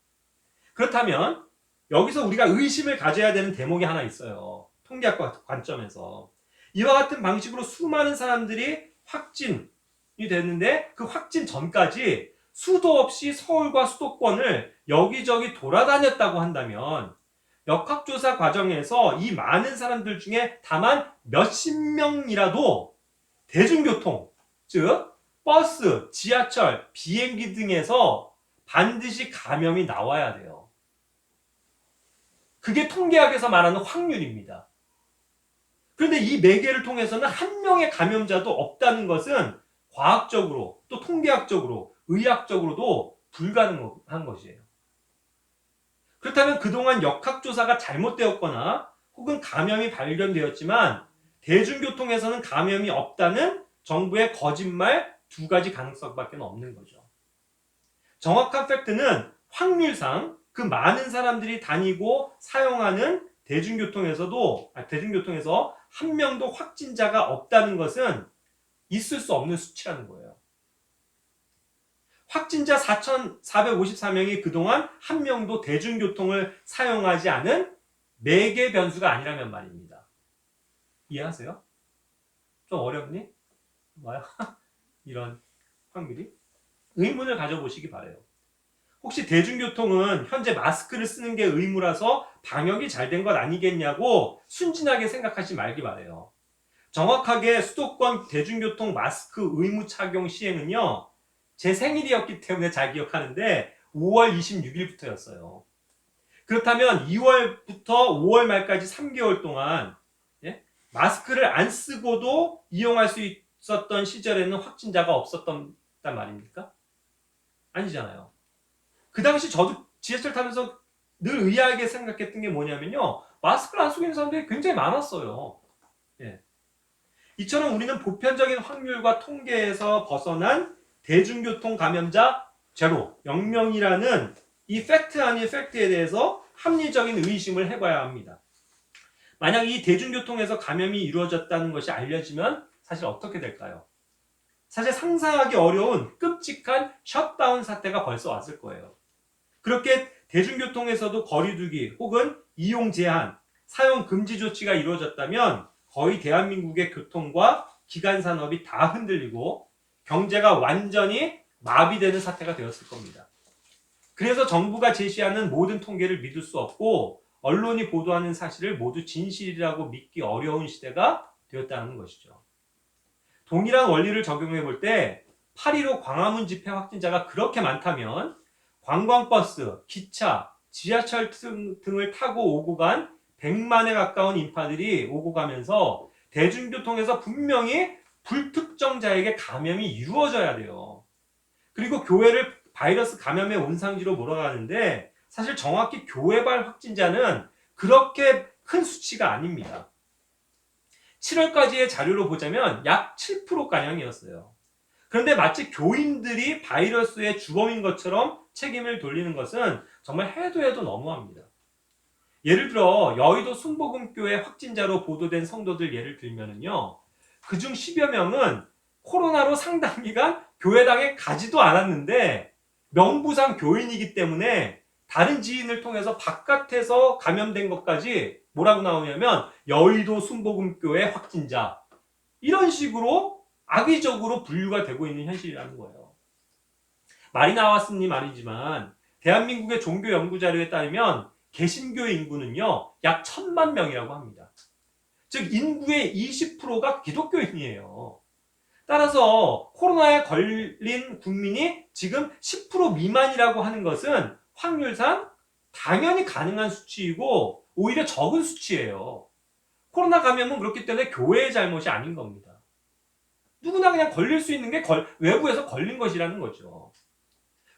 그렇다면 여기서 우리가 의심을 가져야 되는 대목이 하나 있어요. 통계학 관점에서. 이와 같은 방식으로 수많은 사람들이 확진이 됐는데 그 확진 전까지 수도 없이 서울과 수도권을 여기저기 돌아다녔다고 한다면 역학조사 과정에서 이 많은 사람들 중에 다만 몇십 명이라도 대중교통, 즉 버스, 지하철, 비행기 등에서 반드시 감염이 나와야 돼요. 그게 통계학에서 말하는 확률입니다. 그런데 이 매개를 통해서는 한 명의 감염자도 없다는 것은 과학적으로 또 통계학적으로 의학적으로도 불가능한 것이에요. 그렇다면 그동안 역학조사가 잘못되었거나 혹은 감염이 발견되었지만 대중교통에서는 감염이 없다는 정부의 거짓말 두 가지 가능성밖에 없는 거죠. 정확한 팩트는 확률상 그 많은 사람들이 다니고 사용하는 대중교통에서 한 명도 확진자가 없다는 것은 있을 수 없는 수치라는 거예요. 확진자 4,454명이 그동안 한 명도 대중교통을 사용하지 않은 매개 변수가 아니라면 말입니다. 이해하세요? 좀 어렵니? 뭐야? 이런 확률이? 의문을 가져보시기 바라요. 혹시 대중교통은 현재 마스크를 쓰는 게 의무라서 방역이 잘 된 것 아니겠냐고 순진하게 생각하지 말기 바라요. 정확하게 수도권 대중교통 마스크 의무 착용 시행은요. 제 생일이었기 때문에 잘 기억하는데 5월 26일부터였어요. 그렇다면 2월부터 5월 말까지 3개월 동안 마스크를 안 쓰고도 이용할 수 있었던 시절에는 확진자가 없었단 말입니까? 아니잖아요. 그 당시 저도 지하철 타면서 늘 의아하게 생각했던 게 뭐냐면요. 마스크를 안 쓰고 있는 사람들이 굉장히 많았어요. 이처럼 우리는 보편적인 확률과 통계에서 벗어난 대중교통 감염자 제로, 0명이라는 이 팩트 아닌 팩트에 대해서 합리적인 의심을 해봐야 합니다. 만약 이 대중교통에서 감염이 이루어졌다는 것이 알려지면 사실 어떻게 될까요? 사실 상상하기 어려운 끔찍한 셧다운 사태가 벌써 왔을 거예요. 그렇게 대중교통에서도 거리두기 혹은 이용 제한, 사용 금지 조치가 이루어졌다면 거의 대한민국의 교통과 기간 산업이 다 흔들리고 경제가 완전히 마비되는 사태가 되었을 겁니다. 그래서 정부가 제시하는 모든 통계를 믿을 수 없고 언론이 보도하는 사실을 모두 진실이라고 믿기 어려운 시대가 되었다는 것이죠. 동일한 원리를 적용해 볼 때 8.15 광화문 집회 확진자가 그렇게 많다면 관광버스, 기차, 지하철 등을 타고 오고 간 100만에 가까운 인파들이 오고 가면서 대중교통에서 분명히 불특정자에게 감염이 이루어져야 돼요. 그리고 교회를 바이러스 감염의 온상지로 몰아가는데 사실 정확히 교회발 확진자는 그렇게 큰 수치가 아닙니다. 7월까지의 자료로 보자면 약 7%가량이었어요. 그런데 마치 교인들이 바이러스의 주범인 것처럼 책임을 돌리는 것은 정말 해도 해도 너무합니다. 예를 들어 여의도 순복음교회 확진자로 보도된 성도들 예를 들면은요, 그중 10여 명은 코로나로 상당 기간 교회당에 가지도 않았는데 명부상 교인이기 때문에 다른 지인을 통해서 바깥에서 감염된 것까지 뭐라고 나오냐면 여의도 순복음교회 확진자, 이런 식으로 악의적으로 분류가 되고 있는 현실이라는 거예요. 말이 나왔으니 말이지만 대한민국의 종교 연구 자료에 따르면 개신교의 인구는요 약 1,000만 명이라고 합니다. 즉 인구의 20%가 기독교인이에요. 따라서 코로나에 걸린 국민이 지금 10% 미만이라고 하는 것은 확률상 당연히 가능한 수치이고 오히려 적은 수치예요. 코로나 감염은 그렇기 때문에 교회의 잘못이 아닌 겁니다. 누구나 그냥 걸릴 수 있는 게 외부에서 걸린 것이라는 거죠.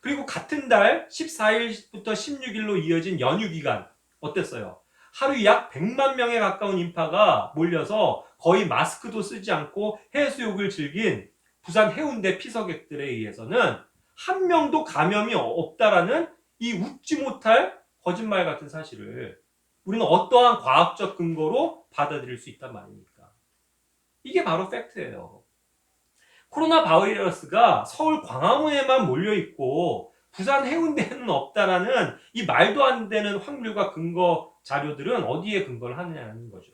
그리고 같은 달 14일부터 16일로 이어진 연휴 기간 어땠어요? 하루 약 100만 명에 가까운 인파가 몰려서 거의 마스크도 쓰지 않고 해수욕을 즐긴 부산 해운대 피서객들에 의해서는 한 명도 감염이 없다라는 이 웃지 못할 거짓말 같은 사실을 우리는 어떠한 과학적 근거로 받아들일 수 있단 말입니까? 이게 바로 팩트예요. 코로나 바이러스가 서울 광화문에만 몰려있고 부산 해운대에는 없다라는 이 말도 안 되는 확률과 근거 자료들은 어디에 근거를 하느냐는 거죠.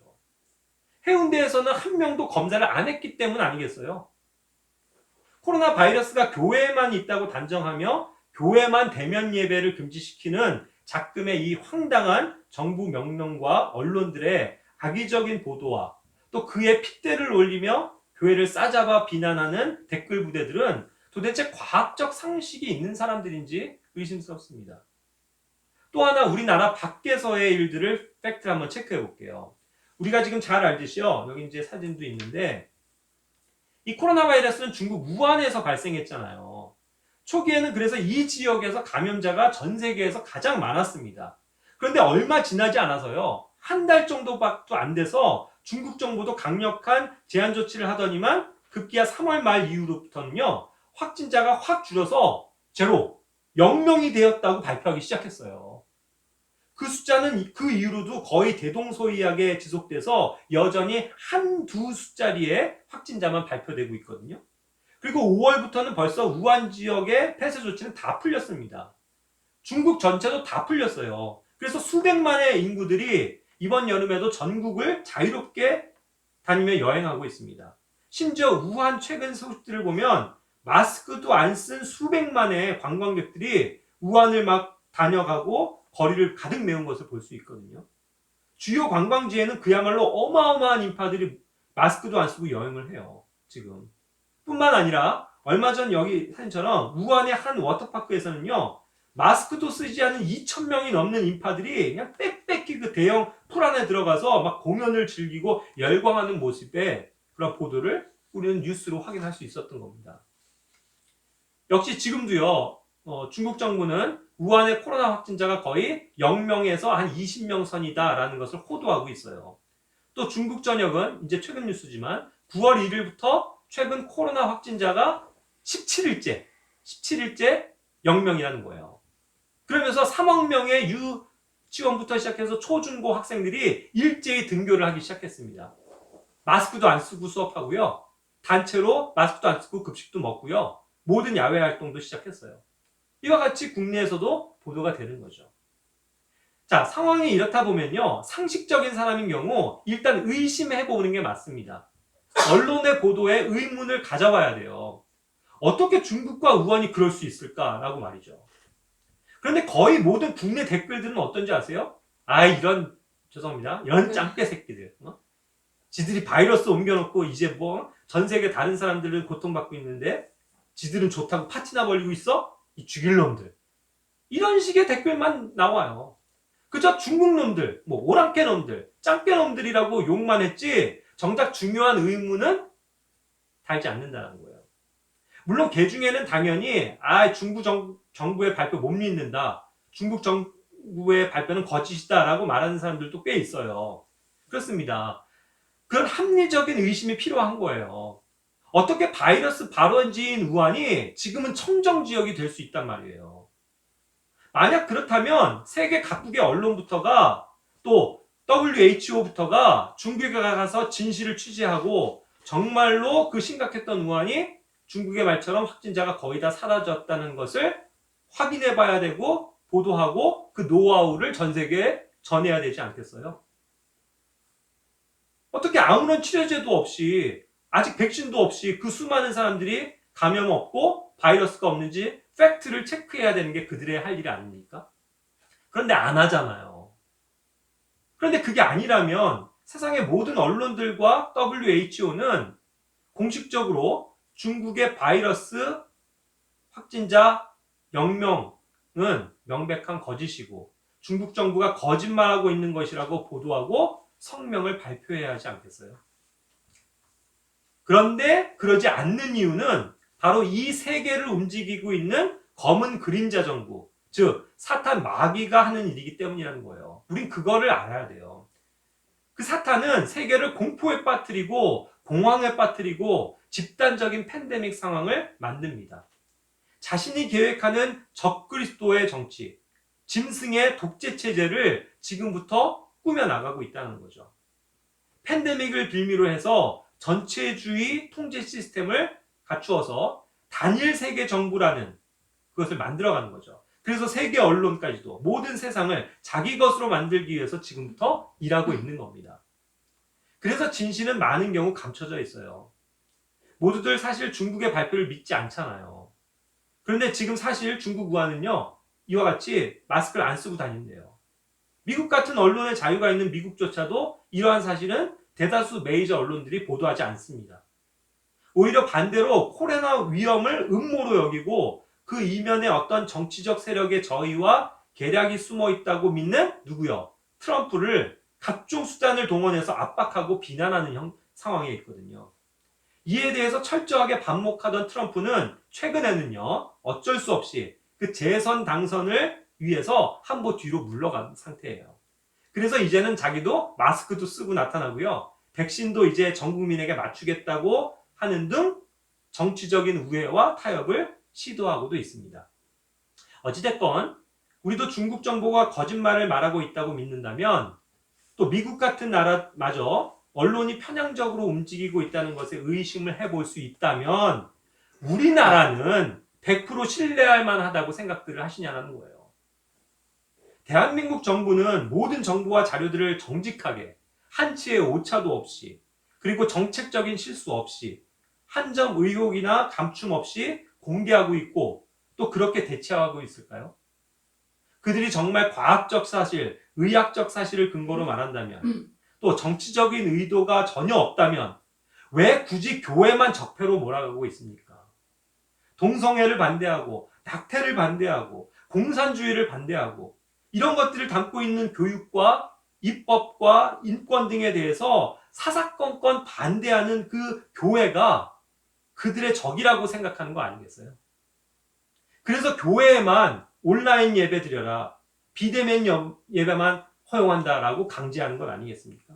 해운대에서는 한 명도 검사를 안 했기 때문 아니겠어요? 코로나 바이러스가 교회에만 있다고 단정하며 교회만 대면 예배를 금지시키는 작금의 이 황당한 정부 명령과 언론들의 악의적인 보도와 또 그의 핏대를 올리며 교회를 싸잡아 비난하는 댓글 부대들은 도대체 과학적 상식이 있는 사람들인지 의심스럽습니다. 또 하나 우리나라 밖에서의 일들을 팩트를 한번 체크해 볼게요. 우리가 지금 잘 알듯이요. 여기 이제 사진도 있는데 이 코로나 바이러스는 중국 우한에서 발생했잖아요. 초기에는 그래서 이 지역에서 감염자가 전 세계에서 가장 많았습니다. 그런데 얼마 지나지 않아서요. 한 달 정도밖에 안 돼서 중국 정부도 강력한 제한 조치를 하더니만 급기야 3월 말 이후로부터는요. 확진자가 확 줄어서 제로, 0명이 되었다고 발표하기 시작했어요. 그 숫자는 그 이후로도 거의 대동소이하게 지속돼서 여전히 한두 숫자리의 확진자만 발표되고 있거든요. 그리고 5월부터는 벌써 우한 지역의 폐쇄 조치는 다 풀렸습니다. 중국 전체도 다 풀렸어요. 그래서 수백만의 인구들이 이번 여름에도 전국을 자유롭게 다니며 여행하고 있습니다. 심지어 우한 최근 소식들을 보면 마스크도 안 쓴 수백만의 관광객들이 우한을 막 다녀가고 거리를 가득 메운 것을 볼 수 있거든요. 주요 관광지에는 그야말로 어마어마한 인파들이 마스크도 안 쓰고 여행을 해요. 지금. 뿐만 아니라 얼마 전 여기 사진처럼 우한의 한 워터파크에서는요. 마스크도 쓰지 않은 2,000명이 넘는 인파들이 그냥 빽빽히 그 대형 풀 안에 들어가서 막 공연을 즐기고 열광하는 모습의 그런 보도를 우리는 뉴스로 확인할 수 있었던 겁니다. 역시 지금도요. 중국 정부는 우한의 코로나 확진자가 거의 0명에서 한 20명 선이다라는 것을 호도하고 있어요. 또 중국 전역은 이제 최근 뉴스지만 9월 1일부터 최근 코로나 확진자가 17일째 0명이라는 거예요. 그러면서 3억 명의 유치원부터 시작해서 초중고 학생들이 일제히 등교를 하기 시작했습니다. 마스크도 안 쓰고 수업하고요. 단체로 마스크도 안 쓰고 급식도 먹고요. 모든 야외 활동도 시작했어요. 이와 같이 국내에서도 보도가 되는 거죠. 자, 상황이 이렇다 보면요. 상식적인 사람인 경우 일단 의심해보는 게 맞습니다. 언론의 보도에 의문을 가져봐야 돼요. 어떻게 중국과 우한이 그럴 수 있을까라고 말이죠. 그런데 거의 모든 국내 댓글들은 어떤지 아세요? 죄송합니다. 이런 짱깨 새끼들. 지들이 바이러스 옮겨놓고 이제 뭐 전 세계 다른 사람들은 고통받고 있는데 지들은 좋다고 파티나 벌리고 있어? 이 죽일 놈들. 이런 식의 댓글만 나와요. 그저 중국 놈들, 뭐 오랑캐 놈들, 짱깨 놈들이라고 욕만 했지 정작 중요한 의문은 달지 않는다는 거예요. 물론 개 중에는 당연히 중국 정부의 발표 못 믿는다. 중국 정부의 발표는 거짓이다라고 말하는 사람들도 꽤 있어요. 그렇습니다. 그런 합리적인 의심이 필요한 거예요. 어떻게 바이러스 발원지인 우한이 지금은 청정 지역이 될 수 있단 말이에요. 만약 그렇다면 세계 각국의 언론부터가 또 WHO부터가 중국에 가서 진실을 취재하고 정말로 그 심각했던 우한이 중국의 말처럼 확진자가 거의 다 사라졌다는 것을 확인해 봐야 되고 보도하고 그 노하우를 전 세계에 전해야 되지 않겠어요? 어떻게 아무런 치료제도 없이 아직 백신도 없이 그 수많은 사람들이 감염 없고 바이러스가 없는지 팩트를 체크해야 되는 게 그들의 할 일이 아닙니까? 그런데 안 하잖아요. 그런데 그게 아니라면 세상의 모든 언론들과 WHO는 공식적으로 중국의 바이러스 확진자 0명은 명백한 거짓이고 중국 정부가 거짓말하고 있는 것이라고 보도하고 성명을 발표해야 하지 않겠어요? 그런데 그러지 않는 이유는 바로 이 세계를 움직이고 있는 검은 그림자 정부, 즉 사탄 마귀가 하는 일이기 때문이라는 거예요. 우린 그거를 알아야 돼요. 그 사탄은 세계를 공포에 빠뜨리고 공황에 빠뜨리고 집단적인 팬데믹 상황을 만듭니다. 자신이 계획하는 적그리스도의 정치, 짐승의 독재 체제를 지금부터 꾸며나가고 있다는 거죠. 팬데믹을 빌미로 해서 전체주의 통제 시스템을 갖추어서 단일 세계 정부라는 그것을 만들어가는 거죠. 그래서 세계 언론까지도 모든 세상을 자기 것으로 만들기 위해서 지금부터 일하고 있는 겁니다. 그래서 진실은 많은 경우 감춰져 있어요. 모두들 사실 중국의 발표를 믿지 않잖아요. 그런데 지금 사실 중국 우한은요, 이와 같이 마스크를 안 쓰고 다닌대요. 미국 같은 언론의 자유가 있는 미국조차도 이러한 사실은 대다수 메이저 언론들이 보도하지 않습니다. 오히려 반대로 코로나 위험을 음모로 여기고 그 이면에 어떤 정치적 세력의 저의와 계략이 숨어 있다고 믿는 누구요? 트럼프를 각종 수단을 동원해서 압박하고 비난하는 상황에 있거든요. 이에 대해서 철저하게 반목하던 트럼프는 최근에는요, 어쩔 수 없이 그 재선 당선을 위해서 한보 뒤로 물러간 상태예요. 그래서 이제는 자기도 마스크도 쓰고 나타나고요. 백신도 이제 전 국민에게 맞추겠다고 하는 등 정치적인 우회와 타협을 시도하고도 있습니다. 어찌됐건 우리도 중국 정부가 거짓말을 말하고 있다고 믿는다면 또 미국 같은 나라마저 언론이 편향적으로 움직이고 있다는 것에 의심을 해볼 수 있다면 우리나라는 100% 신뢰할 만하다고 생각들을 하시냐는 거예요. 대한민국 정부는 모든 정보와 자료들을 정직하게 한치의 오차도 없이 그리고 정책적인 실수 없이 한 점 의혹이나 감춤 없이 공개하고 있고 또 그렇게 대처하고 있을까요? 그들이 정말 과학적 사실, 의학적 사실을 근거로 말한다면 또 정치적인 의도가 전혀 없다면 왜 굳이 교회만 적폐로 몰아가고 있습니까? 동성애를 반대하고 낙태를 반대하고 공산주의를 반대하고 이런 것들을 담고 있는 교육과 입법과 인권 등에 대해서 사사건건 반대하는 그 교회가 그들의 적이라고 생각하는 거 아니겠어요? 그래서 교회에만 온라인 예배 드려라, 비대면 예배만 허용한다라고 강제하는 건 아니겠습니까?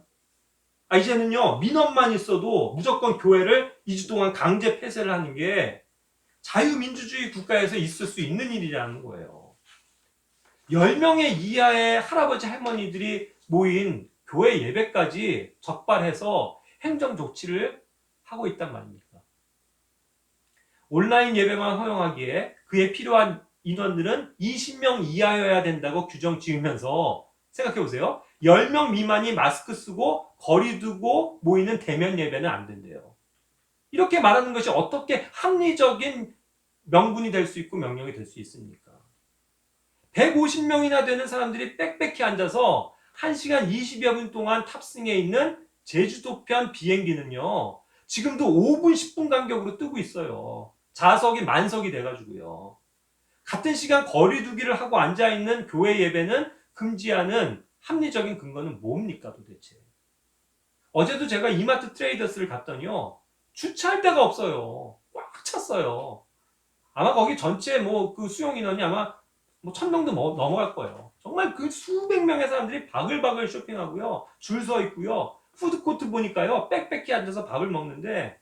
이제는요, 민원만 있어도 무조건 교회를 2주 동안 강제 폐쇄를 하는 게 자유민주주의 국가에서 있을 수 있는 일이라는 거예요. 10명의 이하의 할아버지 할머니들이 모인 교회 예배까지 적발해서 행정 조치를 하고 있단 말입니까? 온라인 예배만 허용하기에 그에 필요한 인원들은 20명 이하여야 된다고 규정 지으면서 생각해보세요. 10명 미만이 마스크 쓰고 거리 두고 모이는 대면 예배는 안 된대요. 이렇게 말하는 것이 어떻게 합리적인 명분이 될 수 있고 명령이 될 수 있습니까? 150명이나 되는 사람들이 빽빽히 앉아서 1시간 20여 분 동안 탑승해 있는 제주도편 비행기는요, 지금도 5분, 10분 간격으로 뜨고 있어요. 좌석이 만석이 돼가지고요. 같은 시간 거리 두기를 하고 앉아있는 교회 예배는 금지하는 합리적인 근거는 뭡니까 도대체? 어제도 제가 이마트 트레이더스를 갔더니요, 주차할 데가 없어요. 꽉 찼어요. 아마 거기 전체 뭐 그 수용 인원이 아마 뭐 1,000명도 넘어갈 거예요. 정말 그 수백 명의 사람들이 바글바글 쇼핑하고요. 줄 서 있고요. 푸드코트 보니까요. 빽빽히 앉아서 밥을 먹는데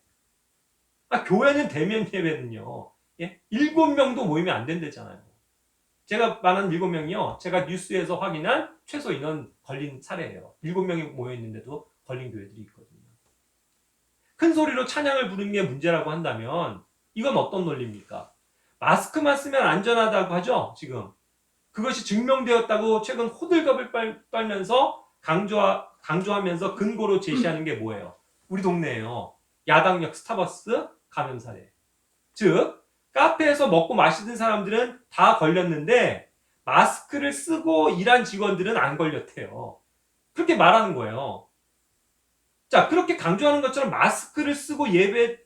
교회는 대면 예배는요. 예? 7명도 모이면 안 된대잖아요. 제가 말한 7명이요. 제가 뉴스에서 확인한 최소 인원 걸린 사례예요. 7명이 모여 있는데도 걸린 교회들이 있거든요. 큰 소리로 찬양을 부르는 게 문제라고 한다면 이건 어떤 논리입니까? 마스크만 쓰면 안전하다고 하죠, 지금. 그것이 증명되었다고 최근 호들갑을 떨면서 강조하면서 근거로 제시하는 게 뭐예요? 우리 동네에요. 야당역 스타벅스 감염 사례. 즉, 카페에서 먹고 마시던 사람들은 다 걸렸는데 마스크를 쓰고 일한 직원들은 안 걸렸대요. 그렇게 말하는 거예요. 자, 그렇게 강조하는 것처럼 마스크를 쓰고 예배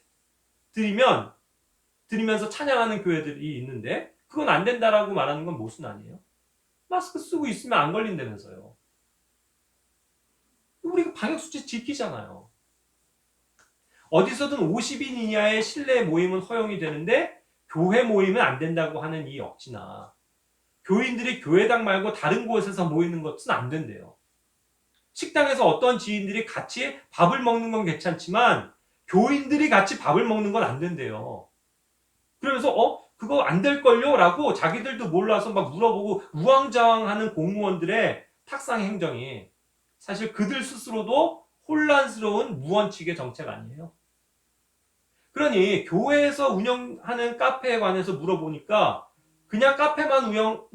드리면서 찬양하는 교회들이 있는데 그건 안 된다라고 말하는 건 무슨 아니에요? 마스크 쓰고 있으면 안 걸린다면서요. 우리가 방역수칙 지키잖아요. 어디서든 50인 이하의 실내 모임은 허용이 되는데 교회 모임은 안 된다고 하는 이 억지나 교인들이 교회당 말고 다른 곳에서 모이는 것은 안 된대요. 식당에서 어떤 지인들이 같이 밥을 먹는 건 괜찮지만 교인들이 같이 밥을 먹는 건 안 된대요. 그러면서 그거 안 될걸요? 라고 자기들도 몰라서 막 물어보고 우왕좌왕하는 공무원들의 탁상 행정이 사실 그들 스스로도 혼란스러운 무원칙의 정책 아니에요? 그러니 교회에서 운영하는 카페에 관해서 물어보니까 그냥 카페면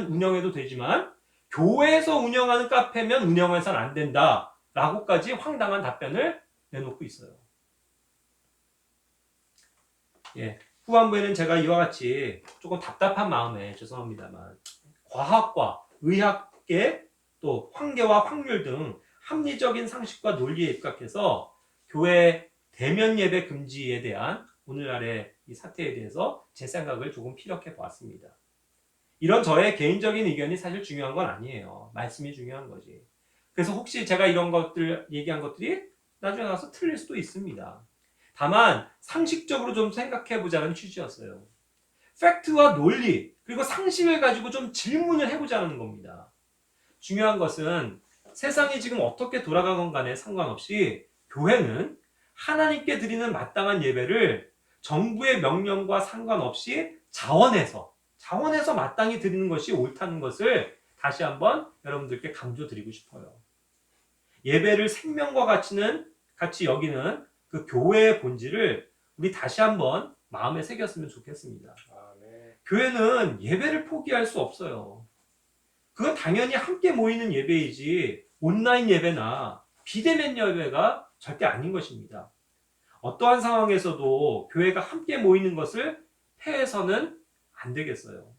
운영해도 되지만 교회에서 운영하는 카페면 운영해서는 안 된다 라고까지 황당한 답변을 내놓고 있어요. 예, 후반부에는 제가 이와 같이 조금 답답한 마음에 죄송합니다만 과학과 의학계 또 황계와 확률 등 합리적인 상식과 논리에 입각해서 교회 대면 예배 금지에 대한 오늘날의 이 사태에 대해서 제 생각을 조금 피력해 보았습니다. 이런 저의 개인적인 의견이 사실 중요한 건 아니에요. 말씀이 중요한 거지. 그래서 혹시 제가 이런 것들 얘기한 것들이 나중에 가서 틀릴 수도 있습니다. 다만 상식적으로 좀 생각해 보자는 취지였어요. 팩트와 논리 그리고 상식을 가지고 좀 질문을 해보자는 겁니다. 중요한 것은 세상이 지금 어떻게 돌아가건 간에 상관없이 교회는 하나님께 드리는 마땅한 예배를 정부의 명령과 상관없이 자원해서 마땅히 드리는 것이 옳다는 것을 다시 한번 여러분들께 강조드리고 싶어요. 예배를 생명과 같이 여기는 그 교회의 본질을 우리 다시 한번 마음에 새겼으면 좋겠습니다. 교회는 예배를 포기할 수 없어요. 그건 당연히 함께 모이는 예배이지 온라인 예배나 비대면 예배가 절대 아닌 것입니다. 어떠한 상황에서도 교회가 함께 모이는 것을 폐해서는 안 되겠어요.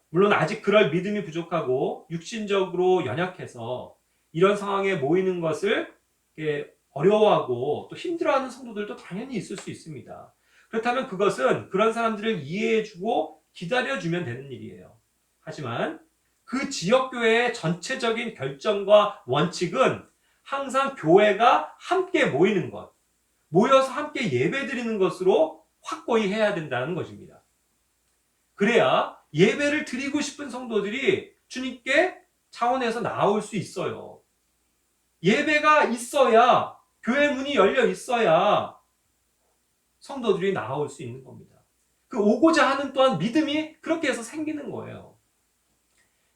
물론 아직 그럴 믿음이 부족하고 육신적으로 연약해서 이런 상황에 모이는 것을 어려워하고 또 힘들어하는 성도들도 당연히 있을 수 있습니다. 그렇다면 그것은 그런 사람들을 이해해주고 기다려주면 되는 일이에요. 하지만 그 지역교회의 전체적인 결정과 원칙은 항상 교회가 함께 모이는 것, 모여서 함께 예배드리는 것으로 확고히 해야 된다는 것입니다. 그래야 예배를 드리고 싶은 성도들이 주님께 차원에서 나올 수 있어요. 예배가 있어야, 교회 문이 열려 있어야 성도들이 나올 수 있는 겁니다. 그 오고자 하는 또한 믿음이 그렇게 해서 생기는 거예요.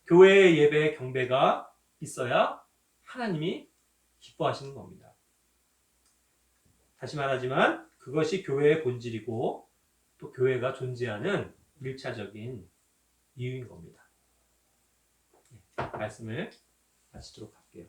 교회의 예배 경배가 있어야 하나님이 기뻐하시는 겁니다. 다시 말하지만 그것이 교회의 본질이고 또 교회가 존재하는 1차적인 이유인 겁니다. 말씀을 마치도록 할게요.